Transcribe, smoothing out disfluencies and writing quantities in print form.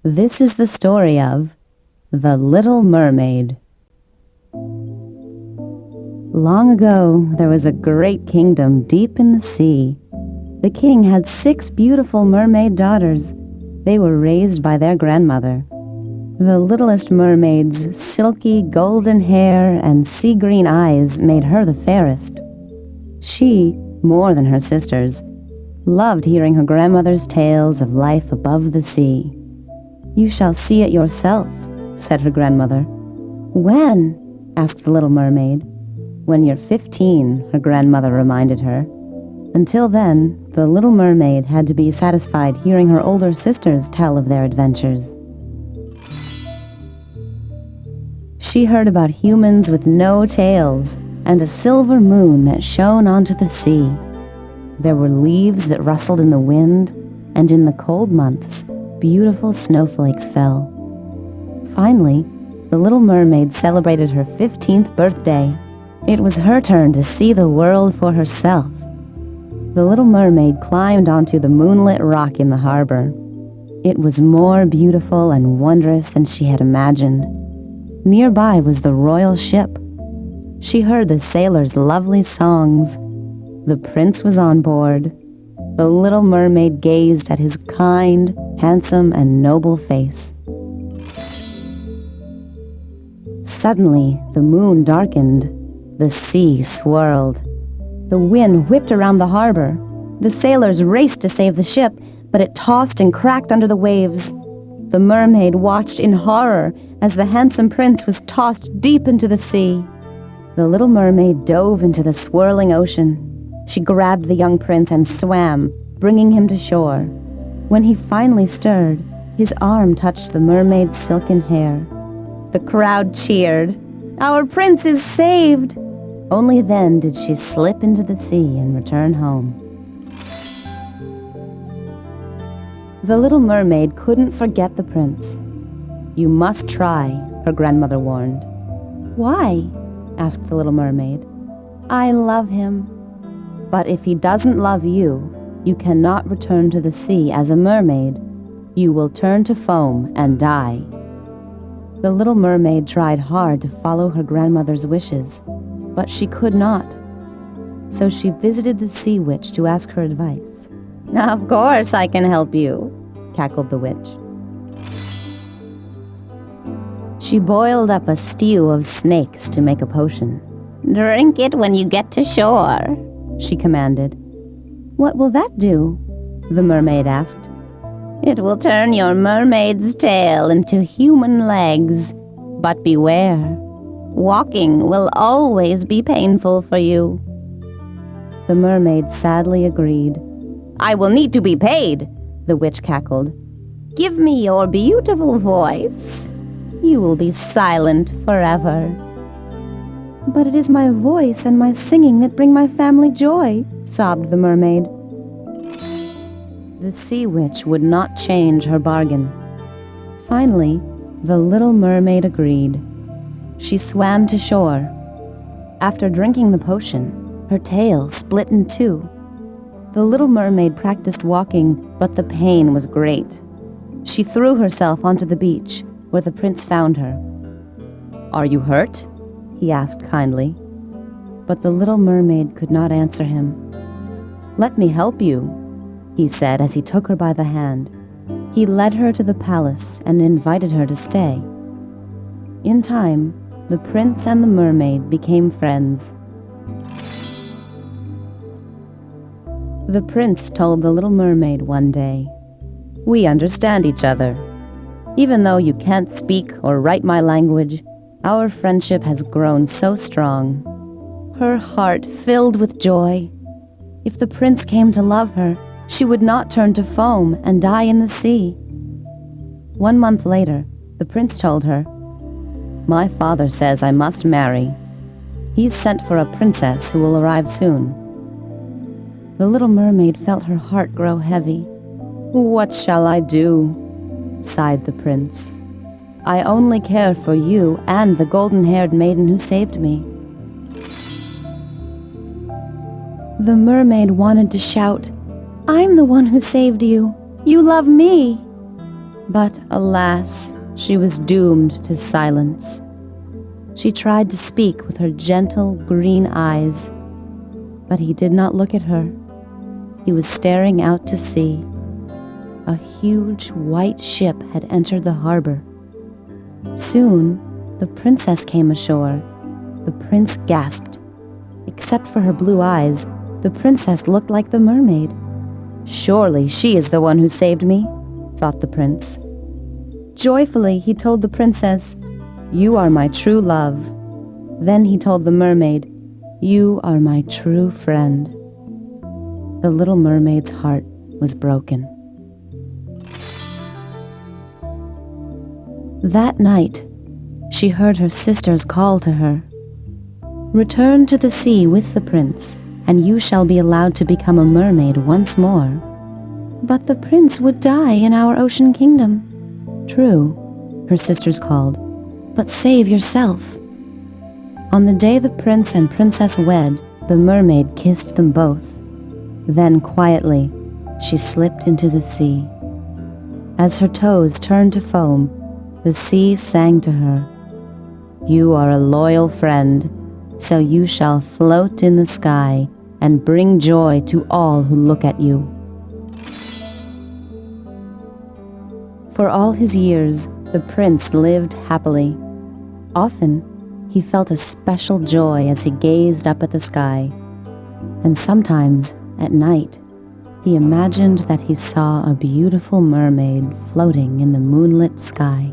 This is the story of The Little Mermaid. Long ago, there was a great kingdom deep in the sea. The king had 6 beautiful mermaid daughters. They were raised by their grandmother. The littlest mermaid's silky golden hair and sea green eyes made her the fairest. She, more than her sisters, loved hearing her grandmother's tales of life above the sea. "You shall see it yourself," said her grandmother. "When?" asked the little mermaid. "When you're 15, her grandmother reminded her. Until then, the little mermaid had to be satisfied hearing her older sisters tell of their adventures. She heard about humans with no tails and a silver moon that shone onto the sea. There were leaves that rustled in the wind, and in the cold months, beautiful snowflakes fell. Finally, the little mermaid celebrated her 15th birthday. It was her turn to see the world for herself. The little mermaid climbed onto the moonlit rock in the harbor. It was more beautiful and wondrous than she had imagined. Nearby was the royal ship. She heard the sailors' lovely songs. The prince was on board. The little mermaid gazed at his kind, handsome, and noble face. Suddenly, the moon darkened. The sea swirled. The wind whipped around the harbor. The sailors raced to save the ship, but it tossed and cracked under the waves. The mermaid watched in horror as the handsome prince was tossed deep into the sea. The little mermaid dove into the swirling ocean. She grabbed the young prince and swam, bringing him to shore. When he finally stirred, his arm touched the mermaid's silken hair. The crowd cheered. "Our prince is saved!" Only then did she slip into the sea and return home. The little mermaid couldn't forget the prince. "You must try," her grandmother warned. "Why?" asked the little mermaid. "I love him." "But if he doesn't love you, you cannot return to the sea as a mermaid. You will turn to foam and die." The little mermaid tried hard to follow her grandmother's wishes, but she could not. So she visited the sea witch to ask her advice. "Of course I can help you," cackled the witch. She boiled up a stew of snakes to make a potion. "Drink it when you get to shore," she commanded. "What will that do?" the mermaid asked. "It will turn your mermaid's tail into human legs. But beware, walking will always be painful for you." The mermaid sadly agreed. "I will need to be paid," the witch cackled. "Give me your beautiful voice. You will be silent forever." "But it is my voice and my singing that bring my family joy," sobbed the mermaid. The sea witch would not change her bargain. Finally, the little mermaid agreed. She swam to shore. After drinking the potion, her tail split in two. The little mermaid practiced walking, but the pain was great. She threw herself onto the beach, where the prince found her. "Are you hurt?" he asked kindly. But the little mermaid could not answer him. "Let me help you," he said as he took her by the hand. He led her to the palace and invited her to stay. In time, the prince and the mermaid became friends. The prince told the little mermaid one day, "We understand each other. Even though you can't speak or write my language, our friendship has grown so strong." Her heart filled with joy. If the prince came to love her, she would not turn to foam and die in the sea. 1 month later, the prince told her, "My father says I must marry. He's sent for a princess who will arrive soon." The little mermaid felt her heart grow heavy. "What shall I do?" sighed the prince. "I only care for you and the golden-haired maiden who saved me." The mermaid wanted to shout, "I'm the one who saved you. You love me." But alas, she was doomed to silence. She tried to speak with her gentle green eyes, but he did not look at her. He was staring out to sea. A huge white ship had entered the harbor. Soon, the princess came ashore. The prince gasped. Except for her blue eyes, the princess looked like the mermaid. Surely she is the one who saved me, thought the prince. Joyfully, he told the princess, "You are my true love." Then he told the mermaid, "You are my true friend." The little mermaid's heart was broken. That night, she heard her sisters call to her, "Return to the sea with the prince, and you shall be allowed to become a mermaid once more." "But the prince would die in our ocean kingdom." "True," her sisters called, "but save yourself." On the day the prince and princess wed, the mermaid kissed them both. Then quietly, she slipped into the sea. As her toes turned to foam, the sea sang to her, "You are a loyal friend, so you shall float in the sky and bring joy to all who look at you." For all his years, the prince lived happily. Often, he felt a special joy as he gazed up at the sky, and sometimes, at night, he imagined that he saw a beautiful mermaid floating in the moonlit sky.